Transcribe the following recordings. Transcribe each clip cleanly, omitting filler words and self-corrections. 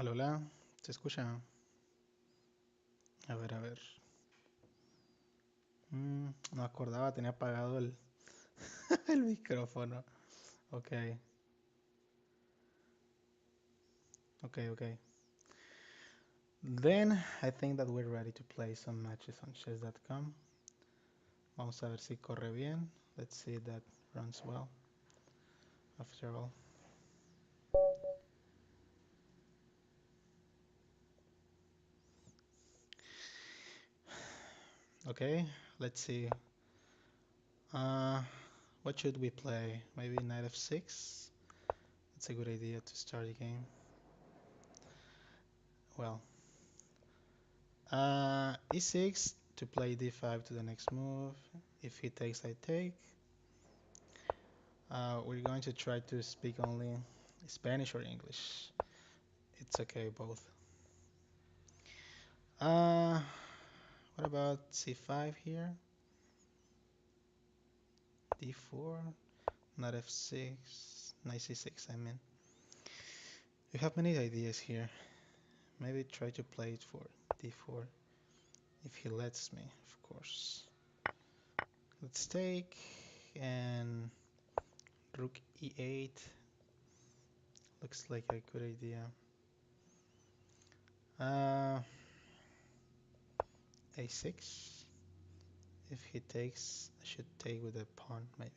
Hola, hola, ¿se escucha? A ver, a ver. No acordaba, tenía apagado el, el micrófono. Ok, ok. Then I think that we're ready to play some matches on chess.com. Vamos a ver si corre bien. Let's see if that runs well. After all. Okay, let's see. Uh, what should we play? Maybe knight f6? That's a good idea to start the game. Well, e6 to play d5 to the next move. If he takes, I take. We're going to try to speak only Spanish or English. It's okay, both. Uh, what about c5 here? d4, not f6, knight c6, I mean. You have many ideas here. Maybe try to play it for d4, if he lets me, of course. Let's take, and rook e8 looks like a good idea. Uh, a6. If he takes, I should take with a pawn, maybe.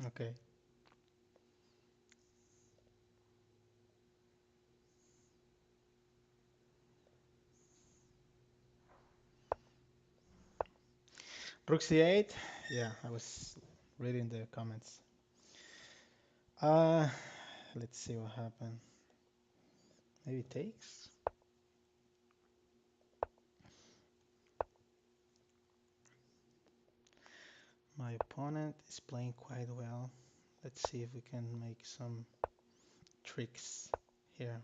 Okay. Rook c8. Yeah, I was reading the comments. Uh, let's see what happened. Maybe takes. My opponent is playing quite well. Let's see if we can make some tricks here.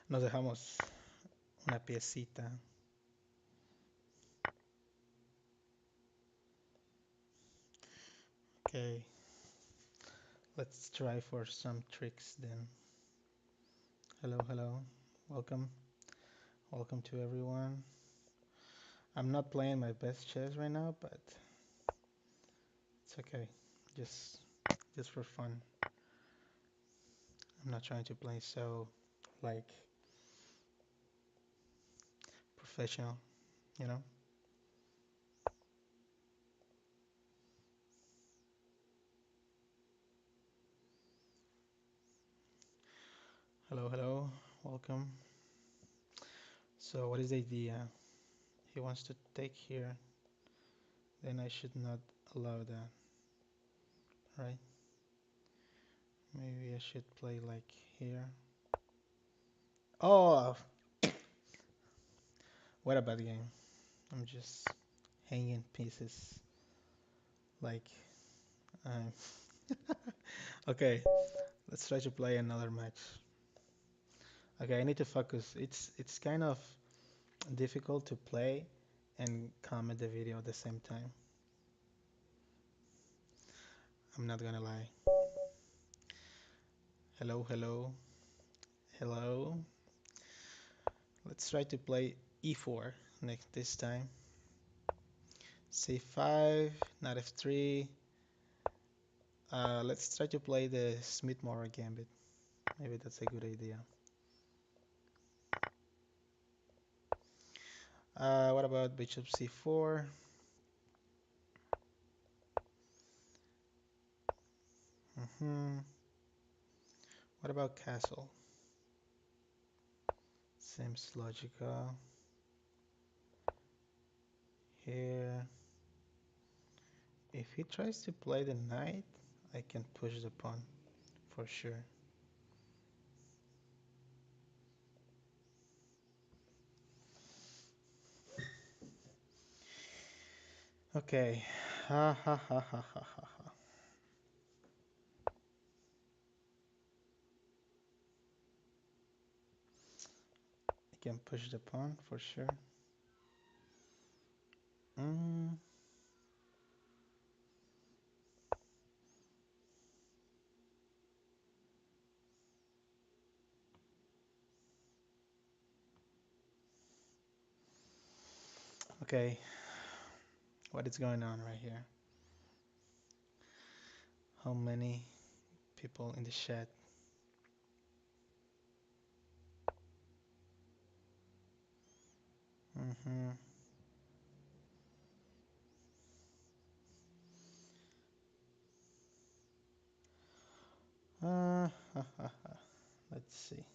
Nos dejamos una piecita. Okay, let's try for some tricks then. Hello, hello. Welcome. Welcome to everyone. I'm not playing my best chess right now, but it's okay. Just just for fun. I'm not trying to play so like professional, you know? Hello, hello. Welcome. So what is the idea? He wants to take here. Then I should not allow that, right? Maybe I should play like here. Oh, what a bad game. I'm just hanging pieces like I'm okay, let's try to play another match. Okay, I need to focus. It's kind of difficult to play and comment the video at the same time. I'm not gonna lie. Hello, hello, hello. Let's try to play e4 next this time. c5, knight f3. Let's try to play the Smith-Morra gambit. Maybe that's a good idea. What about bishop c4? Hmm. What about castle? Seems logical. Here, if he tries to play the knight, I can push the pawn for sure. Okay. Ha ha ha ha ha ha ha. I can push the pawn for sure. Mm, okay. What is going on right here? How many people in the chat? Mm-hmm. Ha, ha, ha. Let's see.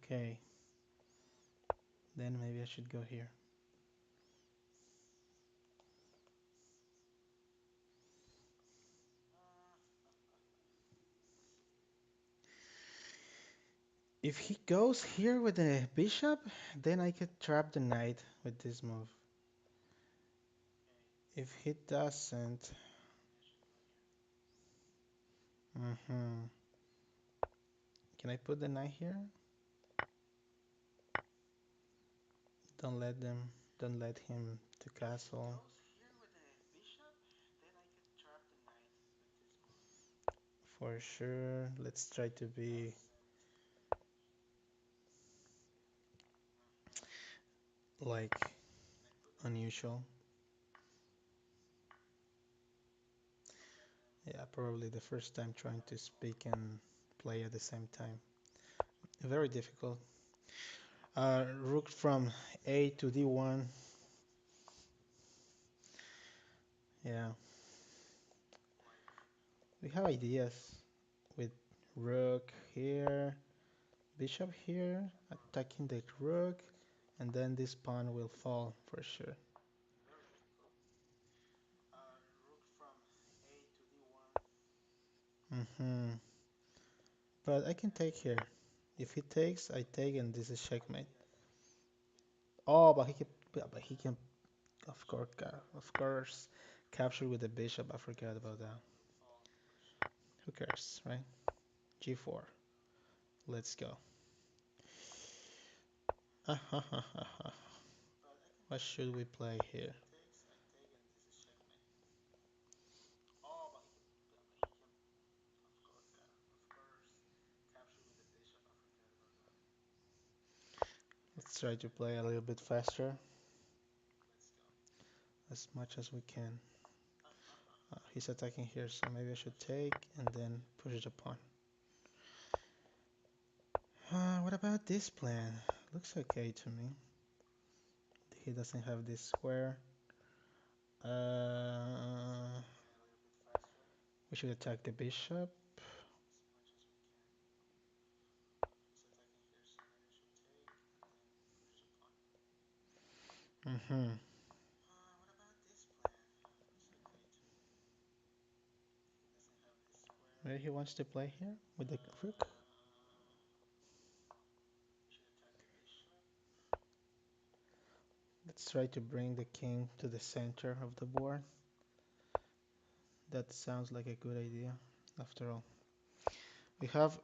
Okay. Then maybe I should go here. If he goes here with the bishop, then I could trap the knight with this move. If he doesn't, mm-hmm. Can I put the knight here? Don't let them, don't let him to castle. For sure. Let's try to be like unusual. Yeah, probably the first time trying to speak and play at the same time. Very difficult. Rook from A to D1. Yeah, we have ideas with rook here, bishop here, attacking the rook, and then this pawn will fall for sure. Hmm. But I can take here. If he takes, I take, and this is checkmate. Oh, but he can, of course, capture with the bishop. I forgot about that. Who cares, right? G4. Let's go. What should we play here? Let's try to play a little bit faster, as much as we can. He's attacking here, so maybe I should take and then push the pawn. What about this plan? Looks okay to me. He doesn't have this square. Uh, we should attack the bishop. Hmm. Maybe he wants to play here with the rook. Let's try to bring the king to the center of the board. That sounds like a good idea. After all, we have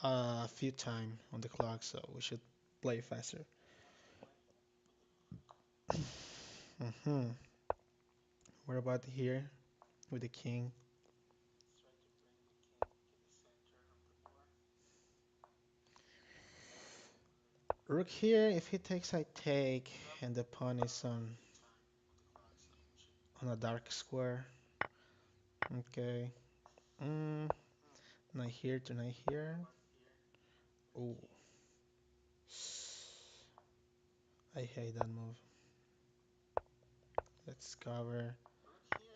a few time on the clock, so we should play faster. Hmm. What about here with the king? Rook here, if he takes, I take, and the pawn is on a dark square. Okay. Mm. Knight here to knight here. Oh, I hate that move. Let's cover.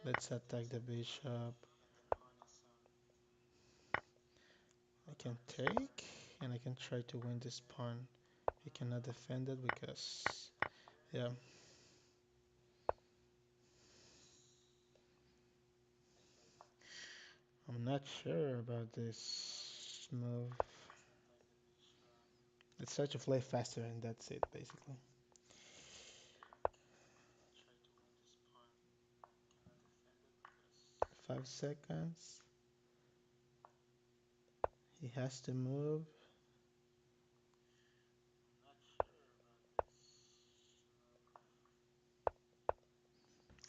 Let's attack the bishop. I can take, and I can try to win this pawn. He cannot defend it because, yeah. I'm not sure about this move. Let's try to play faster, and that's it, basically. 5 seconds. He has to move.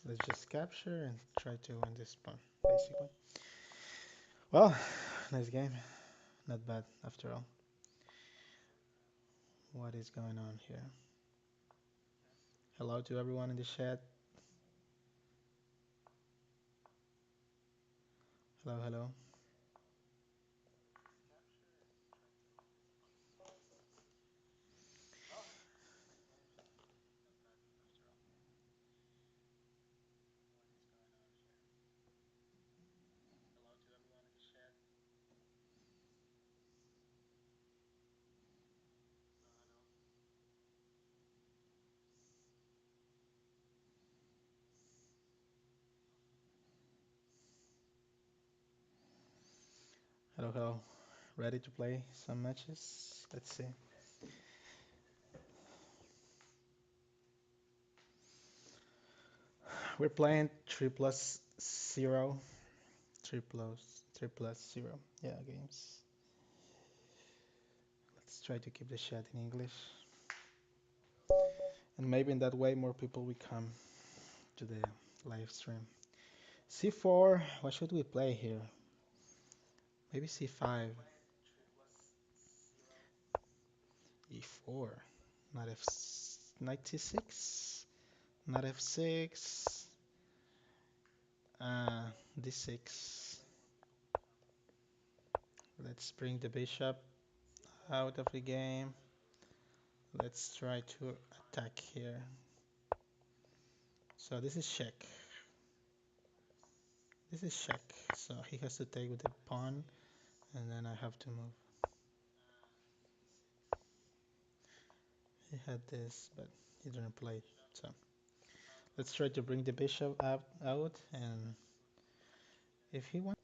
Let's just capture and try to win this pawn, basically. Well, nice game. Not bad after all. What is going on here? Hello to everyone in the chat. Hello, hello. Hello, hello. Ready to play some matches? Let's see. We're playing 3+0. 3+0. Yeah, games. Let's try to keep the chat in English. And maybe in that way more people will come to the live stream. C4, what should we play here? Maybe C5. E4. Not F. Knight T6. Not F6. D6. Let's bring the bishop out of the game. Let's try to attack here. So this is check. This is check. So he has to take with the pawn, and then I have to move. He had this, but he didn't play it. So let's try to bring the bishop out, and if he wants,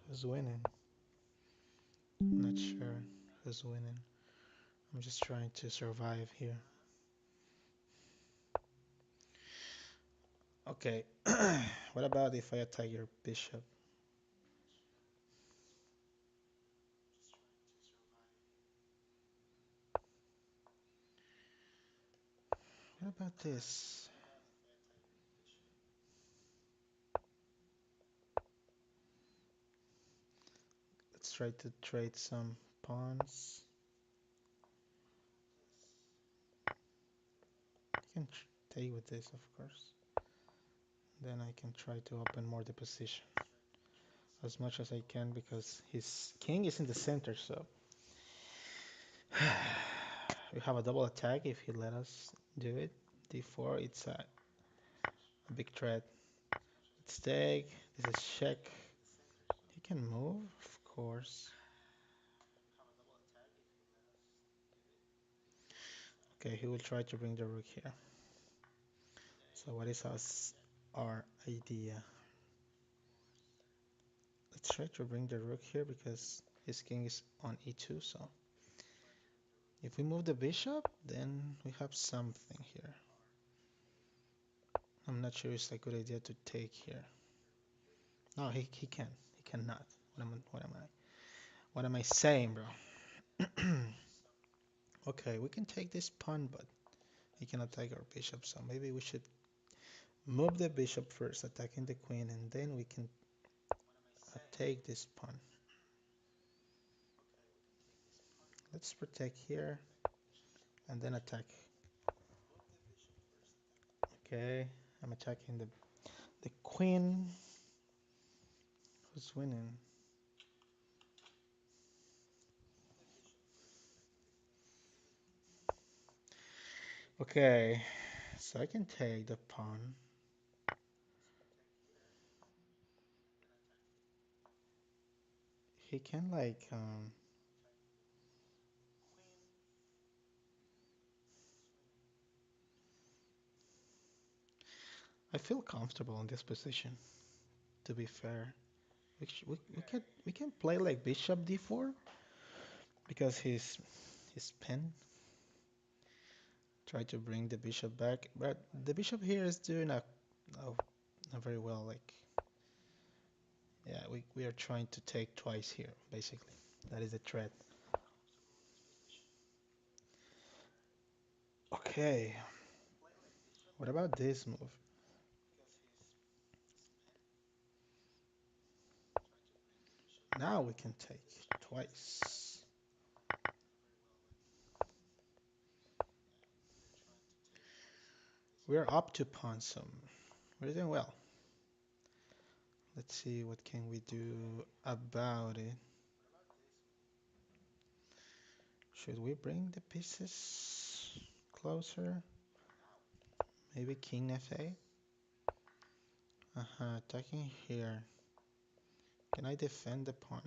who's winning? Not sure who's winning. I'm just trying to survive here. Okay. What about if I attack your bishop? What about this? Let's try to trade some pawns. I can take with this, of course. Then I can try to open more the position as much as I can because his king is in the center, so we have a double attack if he let us do it. D4, it's a big threat. Let's take. This is check. He can move, of course. Okay, he will try to bring the rook here. So what is our idea? Let's try to bring the rook here because his king is on e2. So if we move the bishop, then we have something here. I'm not sure it's a good idea to take here. No, he can. He cannot. What am I saying, bro? Okay, we can take this pawn, but he cannot take our bishop. So maybe we should move the bishop first, attacking the queen, and then we can take this pawn. Let's protect here and then attack. Okay, I'm attacking the queen. Who's winning? Okay, so I can take the pawn. He can like I feel comfortable in this position, to be fair. We can play like bishop d4 because his pen try to bring the bishop back, but the bishop here is doing a, a very well. Like, yeah, we are trying to take twice here, basically. That is the threat. Okay, what about this move? Now we can take twice. We're up to pawn, so we're doing well. Let's see what can we do about it. Should we bring the pieces closer? Maybe king f8? Attacking here. Can I defend the pawn?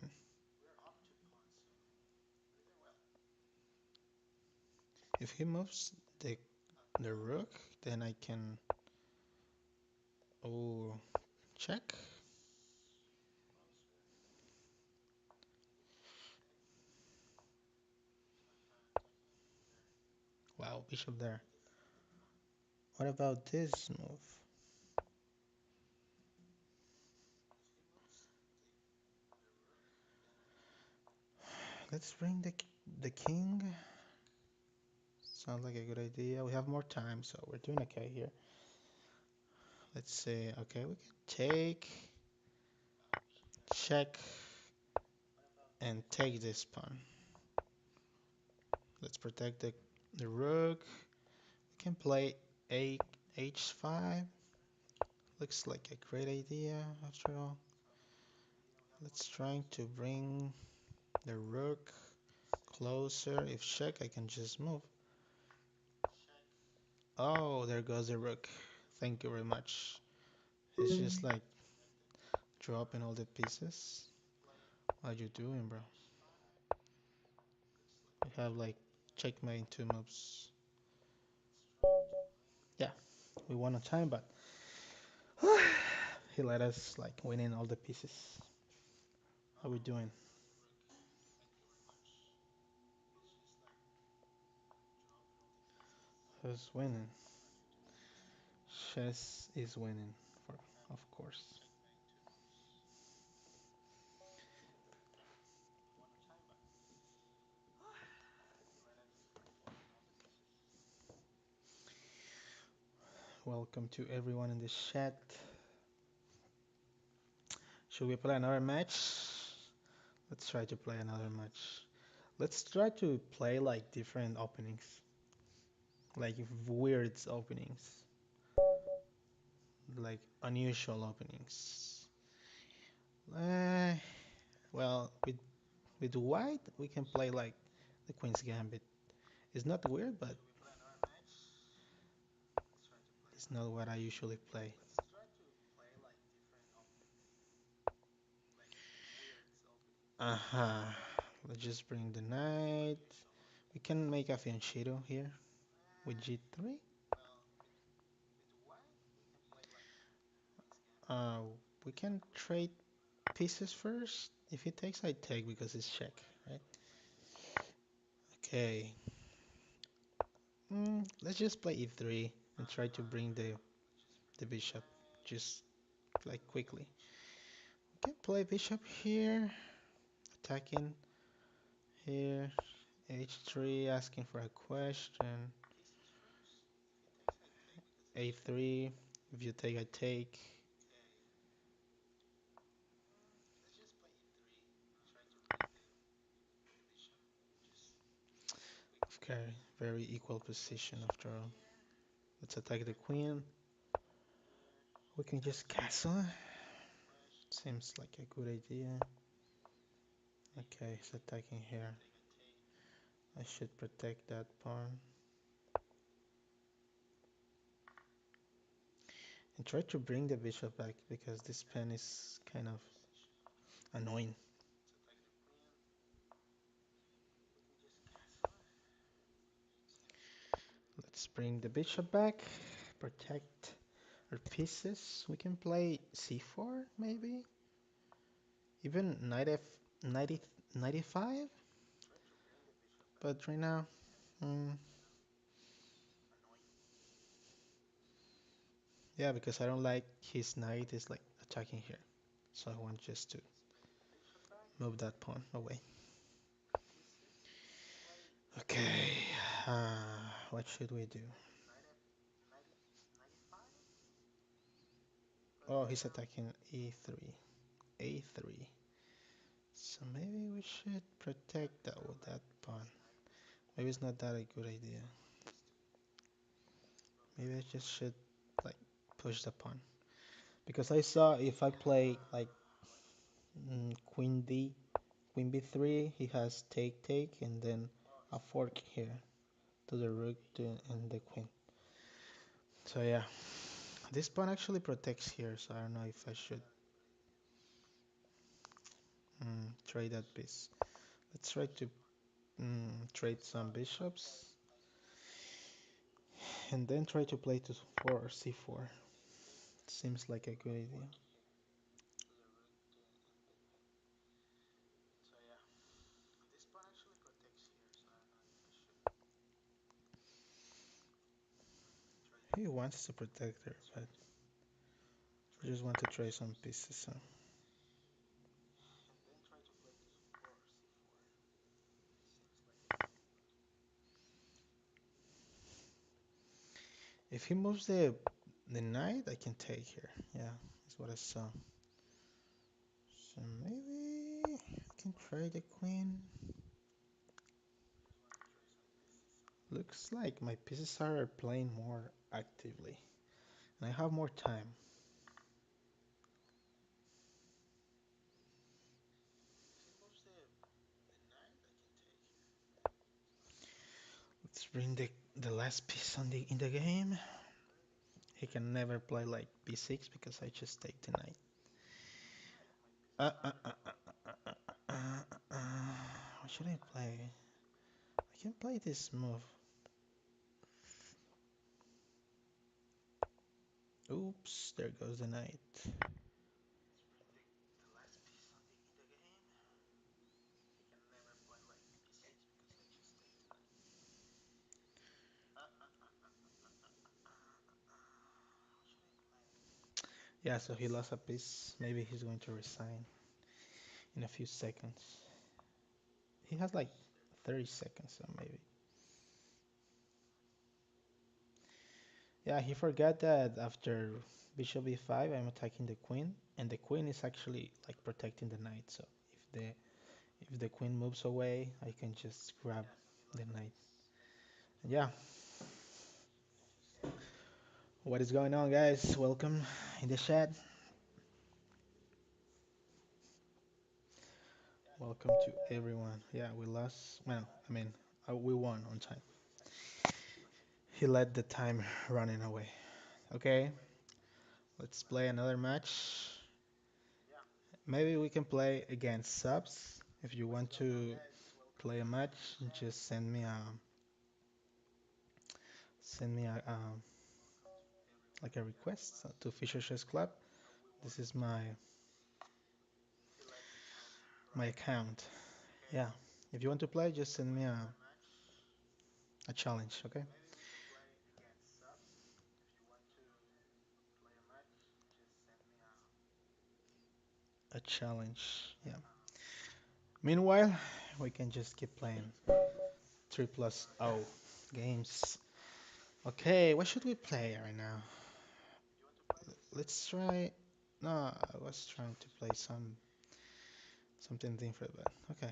If he moves the rook, then I can... Oh, check. Wow, bishop there. What about this move? Let's bring the king. Sounds like a good idea. We have more time, so we're doing okay here. Let's see. Okay, we can take, check, and take this pawn. Let's protect the rook. We can play a h5. Looks like a great idea after all. Let's try to bring the rook closer. If check, I can just move. Oh, there goes the rook. Thank you very much. It's just like dropping all the pieces. What you doing, bro? We have like checkmate in 2 moves. Yeah, we won on time, but he let us like winning all the pieces. How we doing? Who's winning? Chess is winning, for of course. Welcome to everyone in the chat. Should we play another match? Let's try to play another match. Let's try to play like different openings, like weird openings, like unusual openings. Uh, well, with white, we can play like the Queen's Gambit. It's not weird, but it's not what I usually play. Uh-huh. Let's just bring the knight. We can make a fianchetto here with g3. Uh, we can trade pieces first. If he takes, I take because it's check, right? Okay. Let's just play e3 and try to bring the bishop just like quickly. We can play bishop here, attacking here, h3, asking for a question, a3. If you take, I take. Okay, very equal position after all. Let's attack the queen. We can just castle. Seems like a good idea. Okay, he's attacking here. I should protect that pawn. And try to bring the bishop back because this pen is kind of annoying. Let's bring the bishop back. Protect our pieces. We can play c4 maybe. Even knight f 90, 95. But right now, mm, yeah, because I don't like his knight is like attacking here. So I want just to move that pawn away. Okay, what should we do? Oh, he's attacking e3, a3. So maybe we should protect that pawn. Maybe it's not that a good idea. Maybe I just should like push the pawn. Because I saw if I play like queen d, queen b3, he has take take and then a fork here to the rook and the queen. So yeah, this pawn actually protects here, so I don't know if I should trade that piece. Let's try to trade some bishops and then try to play to 4 or c4. Seems like a good idea. He wants to protect her, but I just want to try some pieces. So. If he moves the knight, I can take here. Yeah, that's what I saw. So maybe I can try the queen. Looks like my pieces are playing more actively, and I have more time. Let's bring the last piece on the in the game. He can never play like b6 because I just take the knight. Uh, uh, uh, uh, uh, uh, uh, uh, what should I play? I can play this move. Oops, there goes the knight. Yeah, so he lost a piece. Maybe he's going to resign in a few seconds. He has like 30 seconds, so maybe. Yeah, he forgot that after bishop e5, I'm attacking the queen, and the queen is actually like protecting the knight. So if the queen moves away, I can just grab the knight. Yeah, what is going on, guys? Welcome in the chat. Welcome to everyone. Yeah, we lost. Well, I mean, we won on time. He let the time running away. Okay, let's play another match. Maybe we can play against subs. If you want to play a match, just send me a like a request to Fisher Chess Club. This is my account. Yeah. If you want to play, just send me a challenge, okay? A challenge. Yeah. Meanwhile, we can just keep playing 3+0 games. Okay, what should we play right now? Let's try. No, I was trying to play something different, but okay.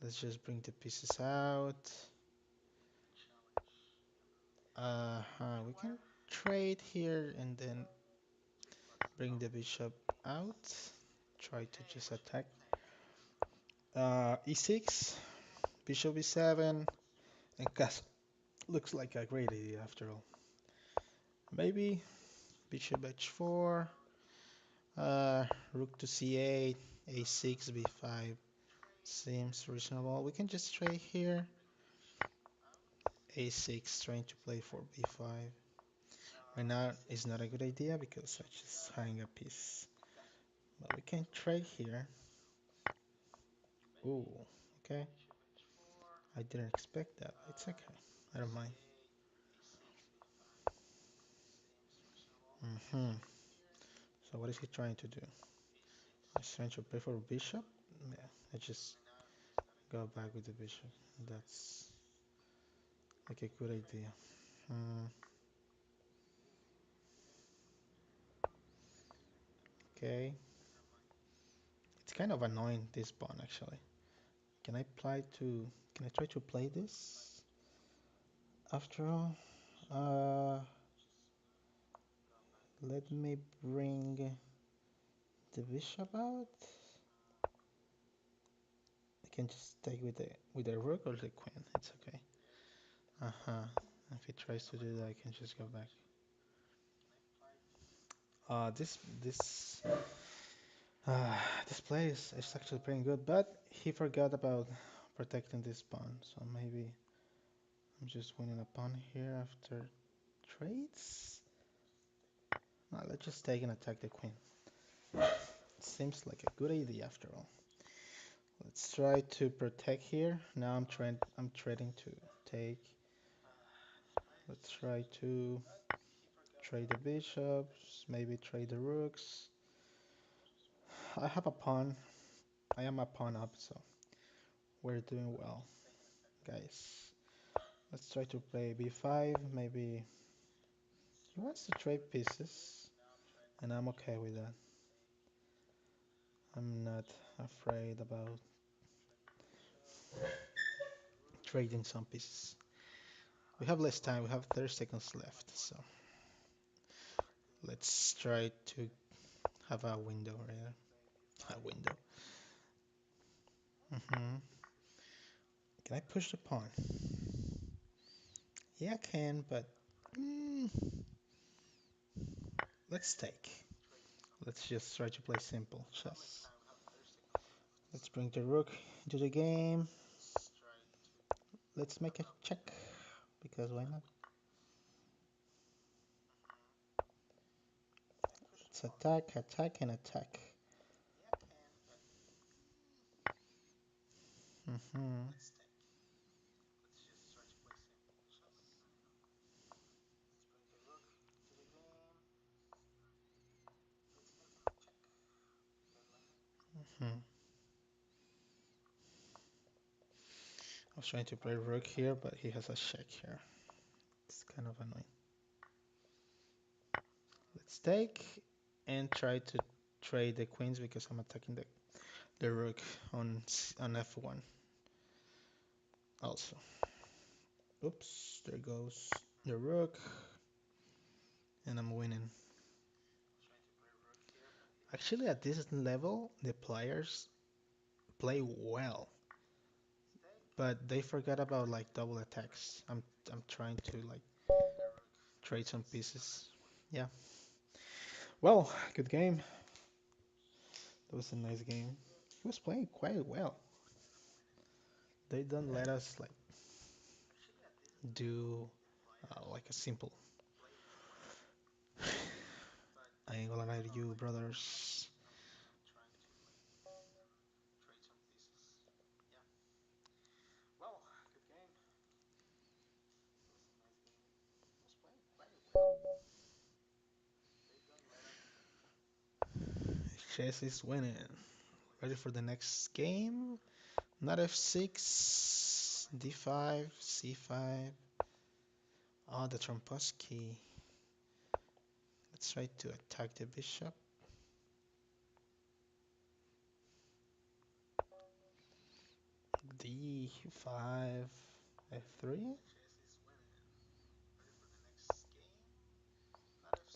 Let's just bring the pieces out. We can trade here and then Bring the bishop out. Try to just attack. E6, bishop e7, and castle. Looks like a great idea after all. Maybe bishop h4, rook to c8, a6, b5. Seems reasonable. We can just trade here. a6, trying to play for b5. Right now is not a good idea because I just hang a piece. But we can trade here. Ooh, okay. I didn't expect that. It's okay. I don't mind. Hmm. So what is he trying to do? He's trying to play for bishop? Yeah, I just go back with the bishop. That's like a good idea. Hmm. Okay. It's kind of annoying this pawn actually. Can I apply to? Can I try to play this? After all, let me bring the bishop out. I can just take with the rook or the queen. It's okay. Uh-huh. If he tries to do that, I can just go back. This uh, this play is actually pretty good, but he forgot about protecting this pawn. So maybe I'm just winning a pawn here after trades. No, let's just take and attack the queen. Seems like a good idea after all. Let's try to protect here. Now I'm trading to take. Let's try to trade the bishops, maybe trade the rooks. I have a pawn. I am a pawn up, so we're doing well, guys. Let's try to play b5. Maybe he wants to trade pieces, and I'm okay with that. I'm not afraid about trading some pieces. We have less time. We have 30 seconds left, so let's try to have a window right there. A window. Hmm. Can I push the pawn? Yeah, I can, but mm, let's take. Let's just try to play simple chess. Let's bring the rook into the game. Let's make a check, because why not? Let's attack, attack, and attack. Hmm. Hmm. I was trying to play rook here, but he has a check here. It's kind of annoying. Let's take and try to trade the queens because I'm attacking the rook on f1 also. Oops, there goes the rook, and I'm winning. Actually, at this level, the players play well, but they forgot about like double attacks. I'm trying to like trade some pieces. Yeah. Well, good game. That was a nice game. He was playing quite well. They don't let us like do like a simple. I ain't gonna lie to you, brothers. Chess is winning. Ready for the next game? Knight f6, d5, c5. Oh, the Tromposky. Let's try to attack the bishop. d5, f3,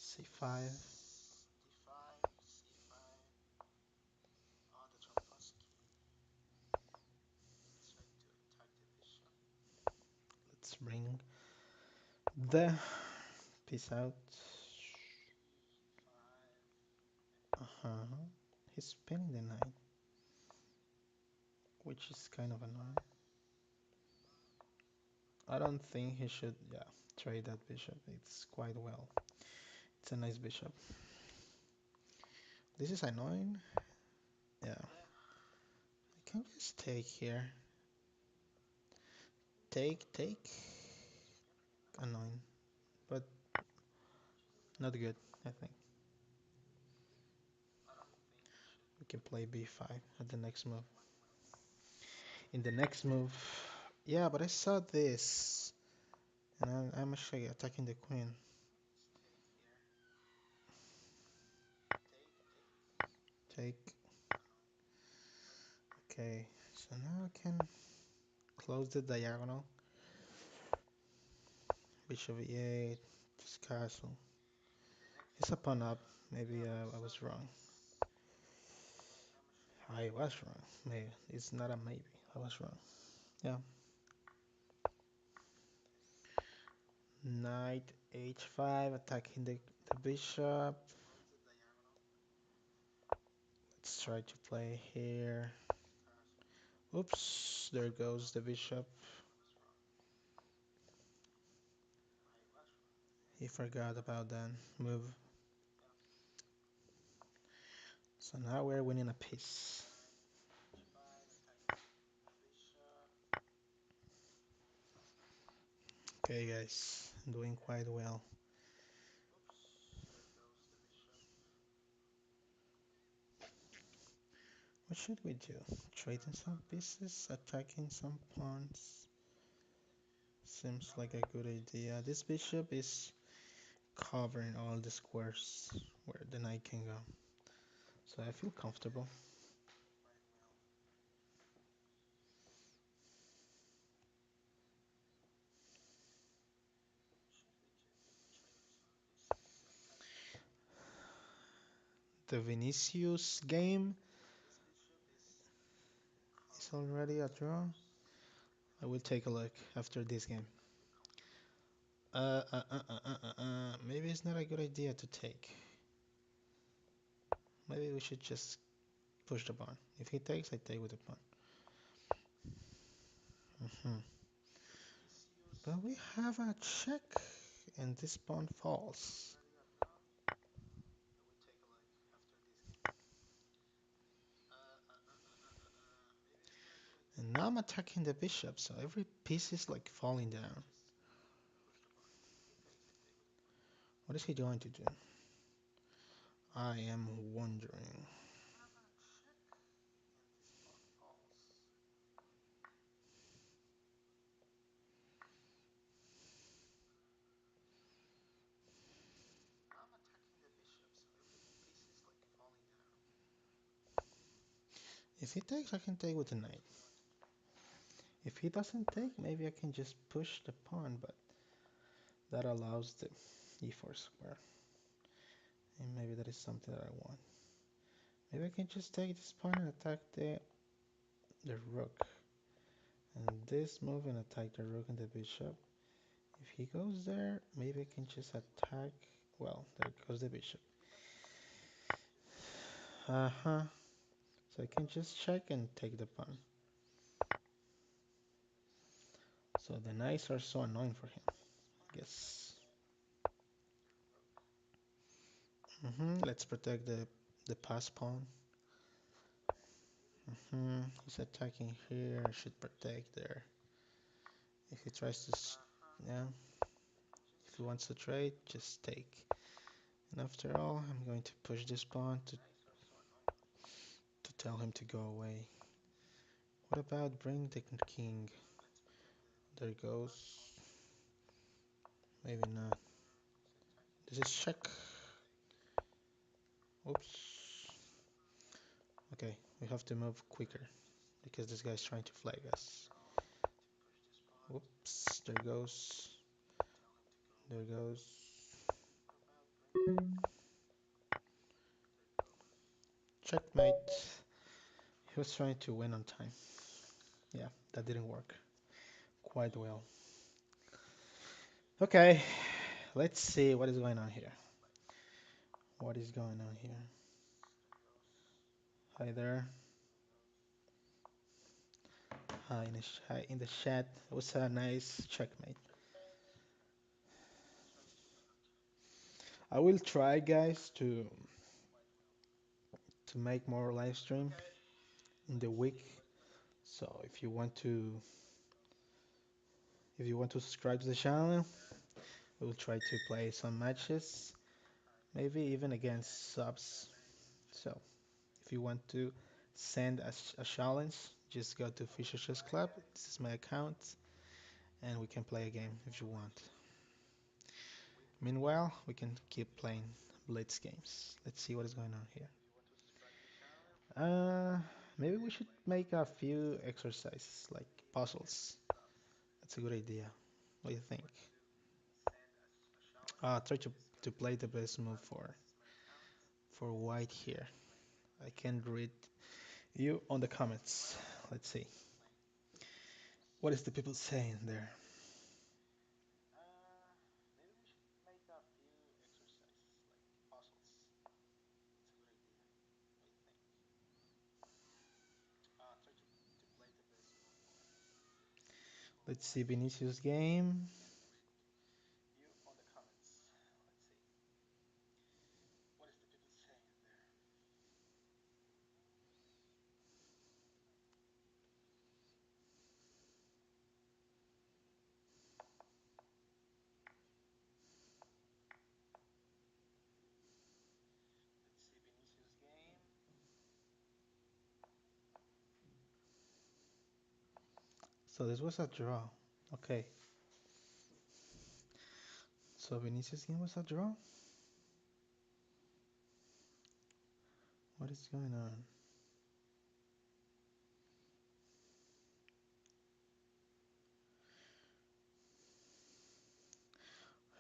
c5. bring the piece out. Uh-huh. He's spinning the knight, which is kind of annoying. I don't think he should, yeah, trade that bishop. It's quite well. It's a nice bishop. This is annoying. Yeah, I can just take here. Take. Annoying, but not good, I think. We can play b5 at the next move. In the next move, yeah, but I saw this, and I'm actually attacking the queen. Take. Okay, so now I can close the diagonal. Bishop e8, this castle. It's a pawn up. Maybe I was wrong. I was wrong. Maybe it's not a maybe. I was wrong. Yeah. Knight h5, attacking the bishop. Let's try to play here. Oops, there goes the bishop. He forgot about that move. So now we're winning a piece. Okay, guys, doing quite well. What should we do? Trading some pieces, attacking some pawns. Seems like a good idea. This bishop is covering all the squares where the knight can go. So I feel comfortable. The Vinicius game is already a draw. I will take a look after this game. Maybe it's not a good idea to take. Maybe we should just push the pawn. If he takes, I take with the pawn. Mhm. But we have a check, and this pawn falls. And now I'm attacking the bishop, so every piece is like falling down. What is he going to do? I am wondering. If he takes, I can take with the knight. If he doesn't take, maybe I can just push the pawn, but that allows the e4 square. And maybe that is something that I want. Maybe I can just take this pawn and attack the rook. And this move and attack the rook and the bishop. If he goes there, maybe I can just attack. Well, there goes the bishop. Uh-huh. So I can just check and take the pawn. So the knights are so annoying for him. Yes. Let's protect the pass pawn. He's attacking here. I should protect there. If he tries to, yeah. If he wants to trade, just take. And after all, I'm going to push this pawn to tell him to go away. What about bring the king? There goes. Maybe not. This is check. Oops. Okay, we have to move quicker because this guy's trying to flag us. Oops, there goes. There goes. Checkmate. He was trying to win on time. Yeah, that didn't work quite well. Okay, let's see what is going on here. What is going on here? Hi there. Hi in the chat. It was a nice checkmate. I will try, guys, to make more live stream in the week. So if you want to subscribe to the channel, we will try to play some matches, maybe even against subs. So if you want to send a challenge, just go to Fisher Chess Club. This is my account, and we can play a game if you want. Meanwhile, we can keep playing Blitz games. Let's see what is going on here. Uh, Maybe we should make a few exercises like puzzles. That's a good idea. What do you think? Try to play the best move for white here. I can read you on the comments. Let's see. What is the people saying there? Let's see Vinicius game. So this was a draw. Okay. So Vinicius game was a draw? What is going on?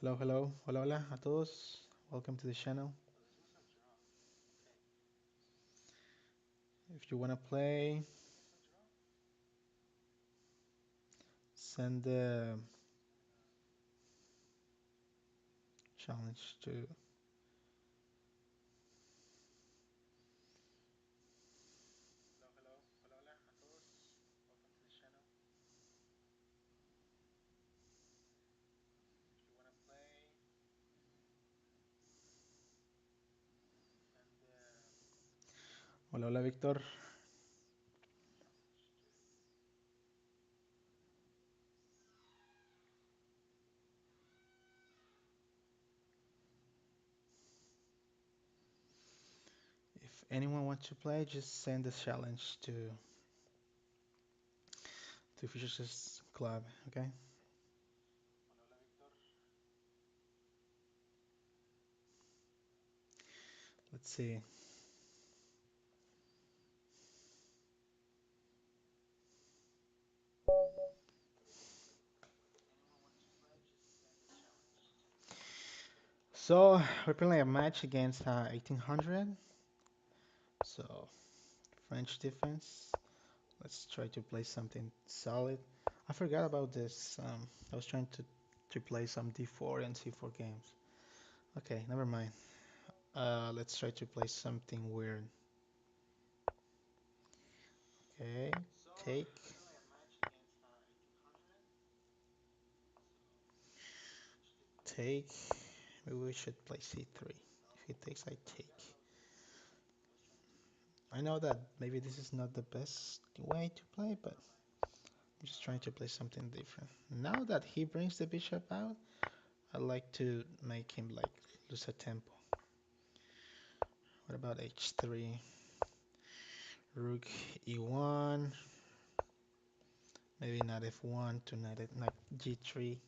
Hello, hello. Hola, hola a todos. Welcome to the channel. If you want to play, send the challenge to. Hola, hola, Víctor. If anyone wants to play, just send the challenge to Fisher's Club. Okay. Let's see. So we're playing a match against 1800. So French defense. Let's try to play something solid. I forgot about this. I was trying to play some d4 and c4 games. Okay, never mind. Let's try to play something weird. Okay, take, take. Maybe we should play c3. If he takes, I take. I know that maybe this is not the best way to play, but I'm just trying to play something different. Now that he brings the bishop out, I like to make him like lose a tempo. What about h3? Rook e1. Maybe not f1 to knight g3.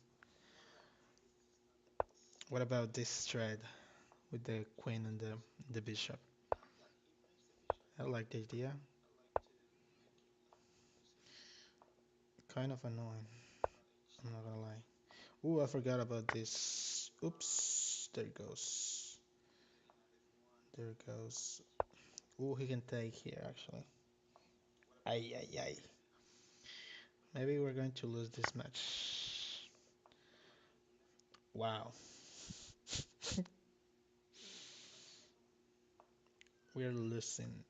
What about this thread with the queen and the bishop? I like the idea. Kind of annoying. I'm not gonna lie. Ooh, I forgot about this. Oops. There it goes. There it goes. Ooh, he can take here actually. Ay, ay, ay. Maybe we're going to lose this match. Wow, we're losing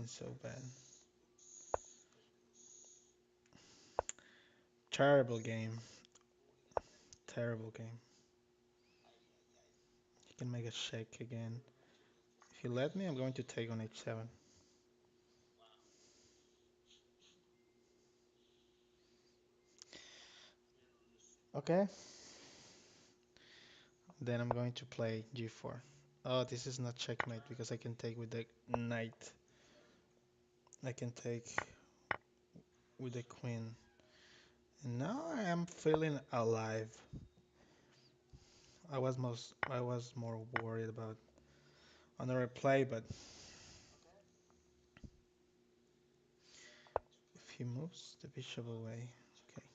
so bad. Terrible game, terrible game. You can make a shake again. If you let me, I'm going to take on h7. Okay, then I'm going to play g4. Oh, this is not checkmate because I can take with the knight. I can take with the queen. And now I am feeling alive. I was more worried about another play, but if he moves the bishop away, okay.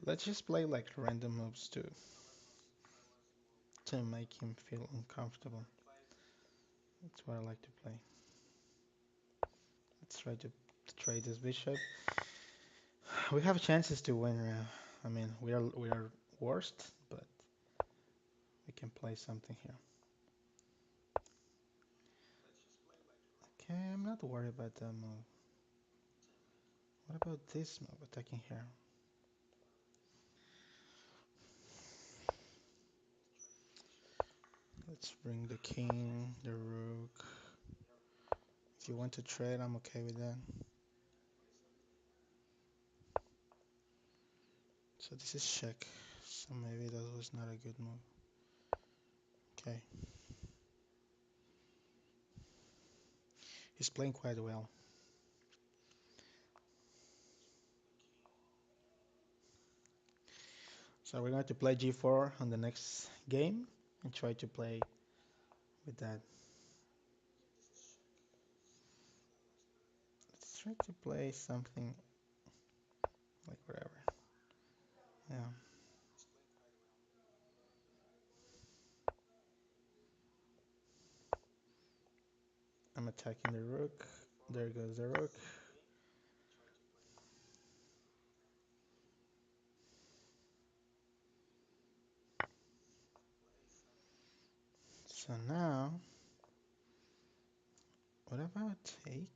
Let's just play like random moves to make him feel uncomfortable. That's what I like to play. Let's try to trade this bishop. We have chances to win. I mean, we are worst, but we can play something here. Okay, I'm not worried about that move. What about this move, attacking here? Let's bring the king, the rook. If you want to trade, I'm okay with that. So this is check. So maybe that was not a good move. Okay. He's playing quite well. So we're going to play g4 on the next game and try to play with that. Let's try to play something like whatever. Yeah. I'm attacking the rook. There goes the rook. So now, what about take?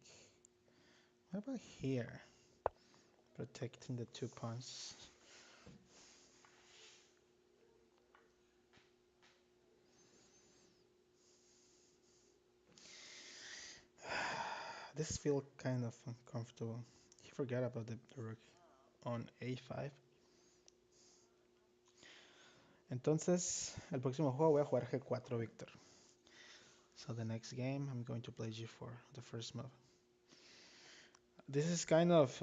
What about here? Protecting the two pawns. This feels kind of uncomfortable. He forgot about the rook on a5. Entonces, el próximo juego voy a jugar g4, Víctor. So the next game, I'm going to play g4, the first move. This is kind of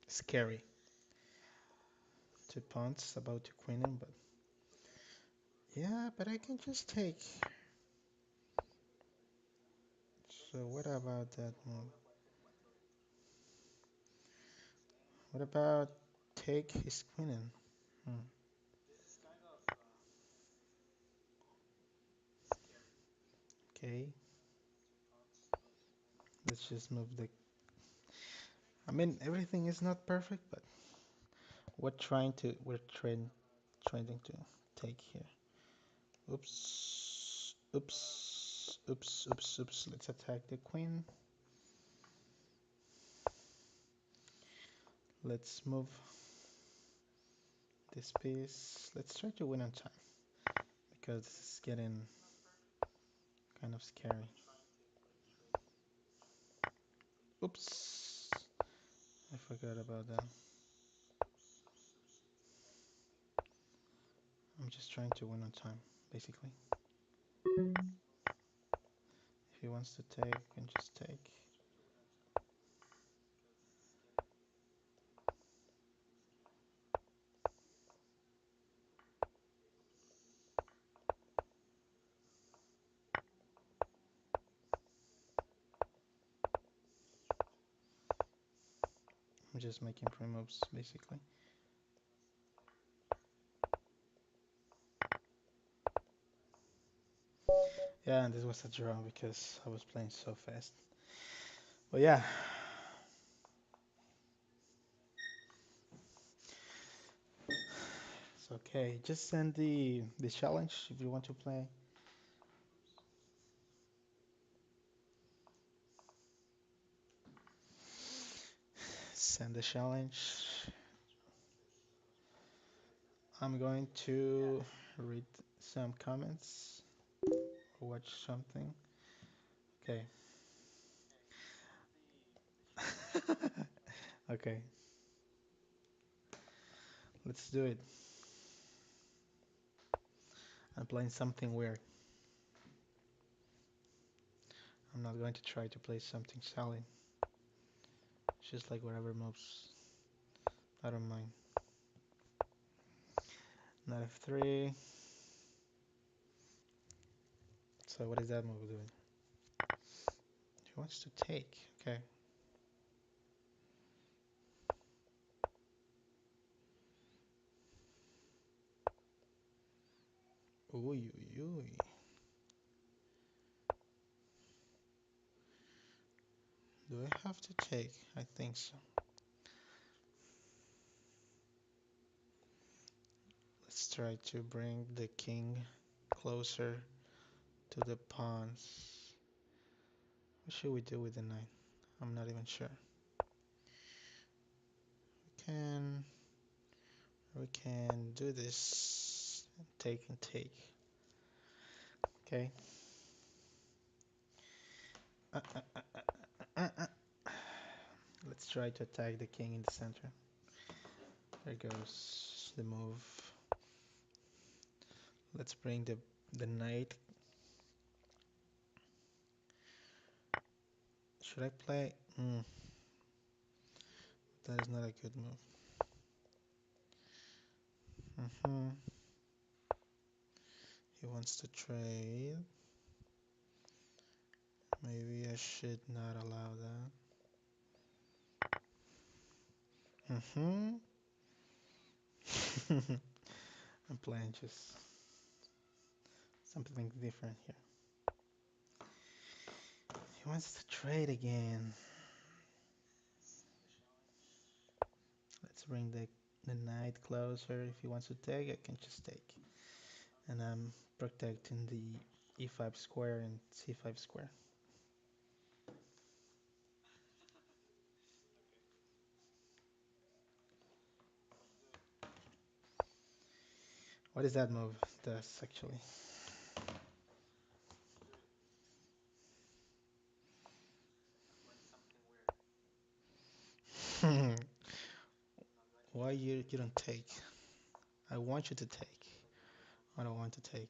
scary. Two pawns about to queen in, but yeah, but I can just take. So what about that move? What about take his queen in? Hmm. Okay, let's just move the. I mean, everything is not perfect, but we're trying to take here. Oops, oops, oops, oops, oops. Let's attack the queen. Let's move this piece. Let's try to win on time because this is getting kind of scary. Oops, I forgot about that. I'm just trying to win on time, basically. If he wants to take, we can just take. I'm just making free moves, basically. Yeah, and this was a draw because I was playing so fast. But yeah, it's okay. Just send the challenge if you want to play. Send the challenge. I'm going to read some comments or watch something. Okay. Okay, let's do it. I'm playing something weird. I'm not going to try to play something solid. Just like whatever moves. I don't mind. Knight f3. So what is that move doing? He wants to take. Okay. Ooh, ooh. Do I have to take? I think so. Let's try to bring the king closer to the pawns. What should we do with the knight? I'm not even sure. Can we can do this and take. Okay. Uh, uh, uh, uh, Let's try to attack the king in the center. There goes the move. Let's bring the knight. Should I play? That is not a good move. Hmm He wants to trade. Maybe I should not allow that. I'm playing just something different here. He wants to trade again. Let's bring the knight closer. If he wants to take, I can just take. And I'm protecting the e5 square and c5 square. What is that move does actually? Why you don't take? I want you to take. I don't want to take.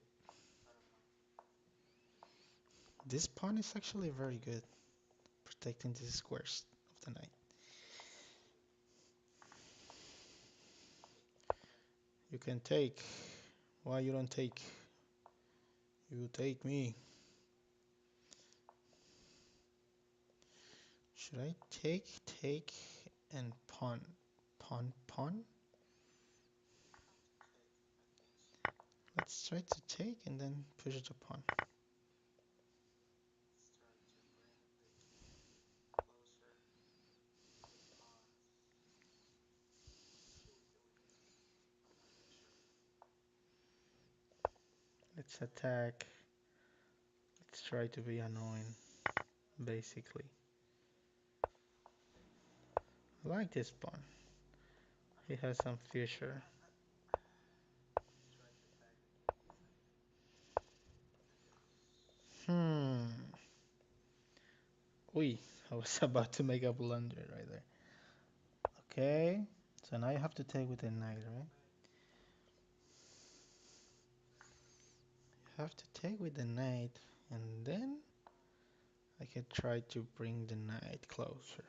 This pawn is actually very good, protecting the squares of the knight. You can take. Why you don't take? You take me. Should I take, and pawn? Pawn? Let's try to take and then push it to pawn. Let's attack. Let's try to be annoying, basically. I like this pawn. He has some future. Hmm. Ui, I was about to make a blunder right there. Okay, so now you have to take with the knight, right? You have to take with the knight, and then I can try to bring the knight closer.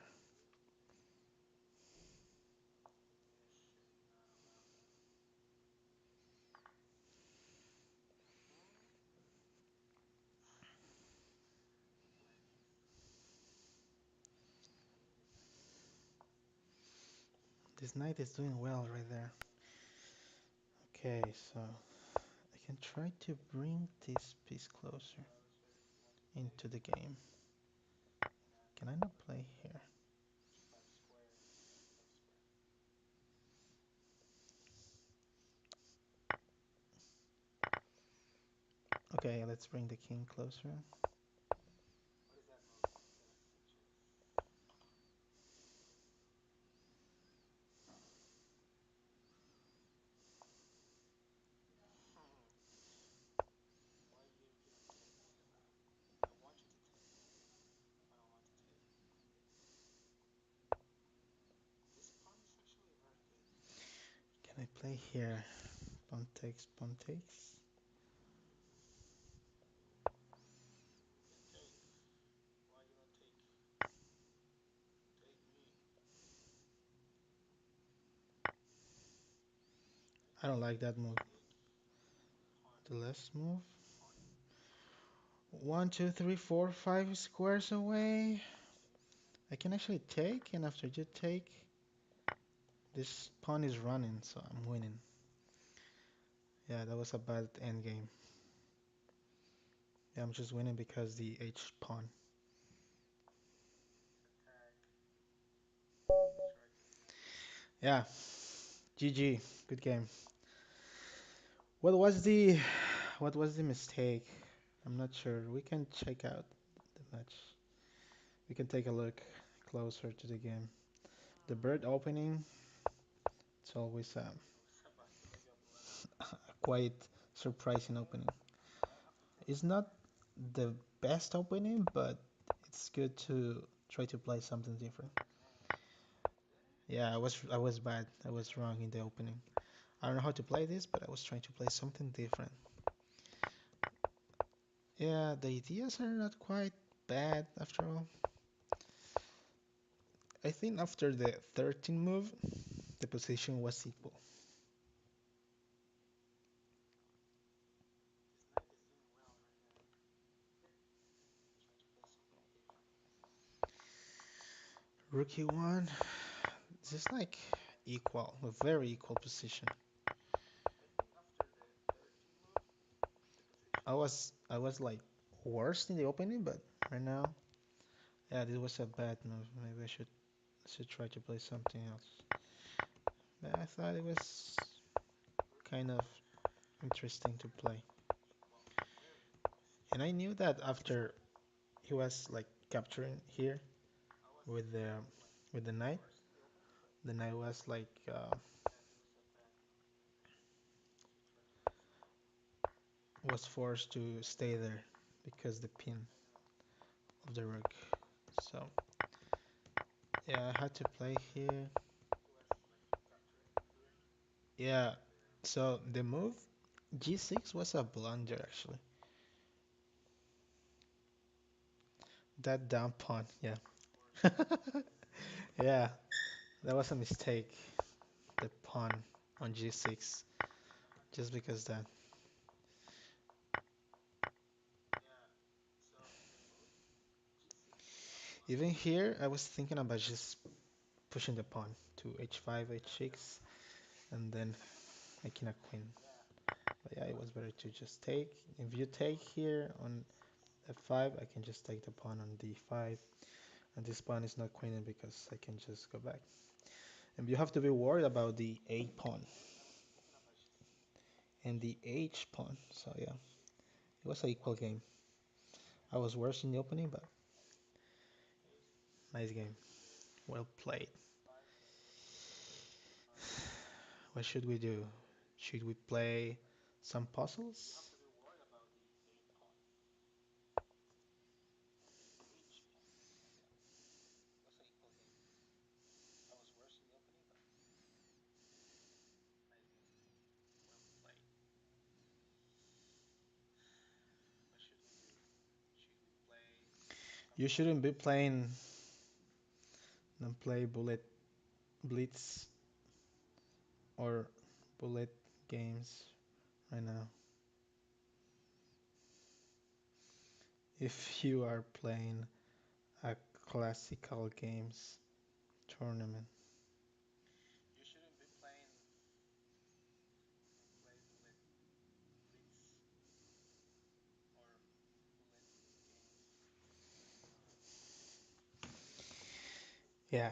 This knight is doing well right there. Okay, so I can try to bring this piece closer. into the game. Can I not play here? Okay, let's bring the king closer. Can I play here? Pawn takes, pawn takes. I don't like that move. The last move. One, two, three, four, 5 squares away. I can actually take, and after you take, this pawn is running, so I'm winning. Yeah, that was a bad endgame. Yeah, I'm just winning because the H pawn. Yeah, GG, good game. What was the what was the mistake? I'm not sure. We can check out the match. We can take a look closer to the game. The bird opening, it's always a quite surprising opening. It's not the best opening, but it's good to try to play something different. Yeah, I was bad. I was wrong in the opening. I don't know how to play this, but I was trying to play something different. Yeah, the ideas are not quite bad after all. I think after the 13 move, the position was equal. Rookie one, this is like equal, a very equal position. I was like worst in the opening, but right now, yeah, this was a bad move. Maybe I should try to play something else. But I thought it was kind of interesting to play. And I knew that after he was like capturing here with the knight, the knight was like was forced to stay there because the pin of the rook. So yeah, I had to play here. Yeah. So the move G6 was a blunder actually. That down pawn, yeah. Yeah, that was a mistake. The pawn on G6 just because that. Even here, I was thinking about just pushing the pawn to H5, H6, and then making a queen. But yeah, it was better to just take. If you take here on F5, I can just take the pawn on D5, and this pawn is not queening because I can just go back. And you have to be worried about the A pawn and the H pawn. So yeah, it was an equal game. I was worse in the opening, but nice game. Well played. What should we do? Should we play some puzzles? You shouldn't be playing, don't play bullet, blitz, or bullet games right now. If you are playing a classical games tournament. Yeah.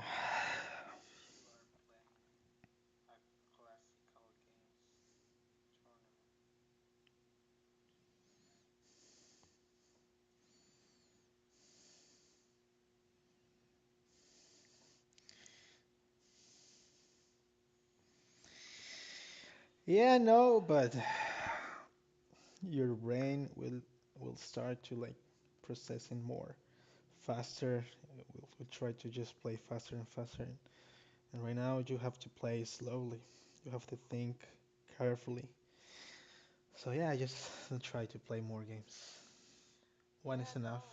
Yeah, no, but your brain will start to like processing more faster. We'll try to just play faster and faster. And right now you have to play slowly. You have to think carefully. So yeah, I just try to play more games. One is enough.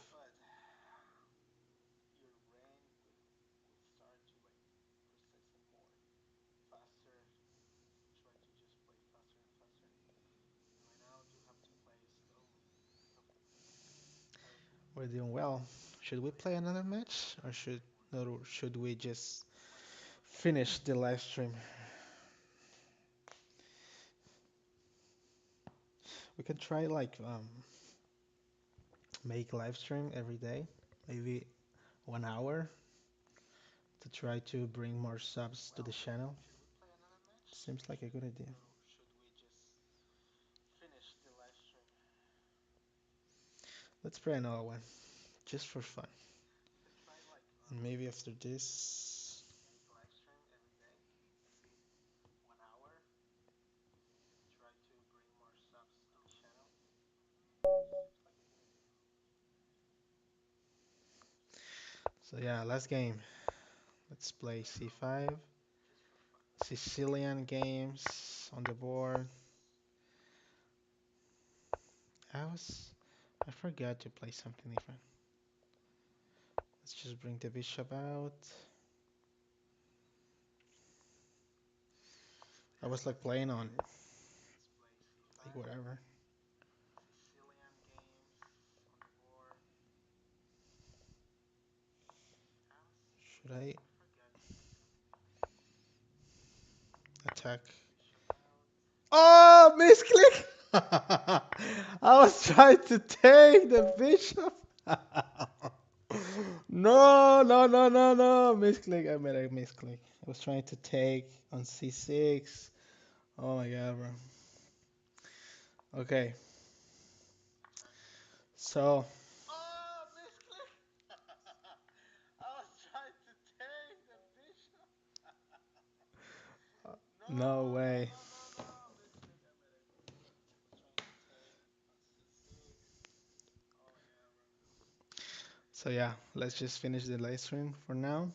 We're doing well. Should we play another match or should we just finish the live stream? We can try like make live stream every day, maybe 1 hour to try to bring more subs to the channel. Seems like a good idea. Let's play another one, just for fun. And maybe after this, so yeah, last game. Let's play C5. Sicilian games on the board. I was, I forgot to play something different. Let's just bring the bishop out. I was like playing on like whatever. Should I attack? Oh, misclick! I was trying to take the bishop. No, no, no, no, no. Misclick. I made a misclick. I was trying to take on c6. Oh my god, bro. Okay, so no way. So yeah, let's just finish the live stream for now.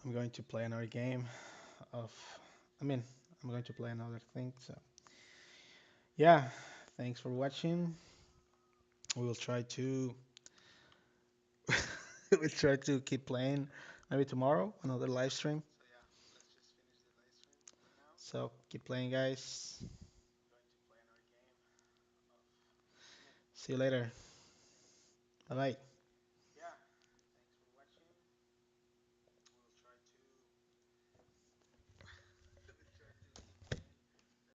I'm going to play another game of, I mean, I'm going to play another thing. So yeah, thanks for watching. We will try to we'll try to keep playing maybe tomorrow another live stream. So keep playing, guys. See you later. Bye bye.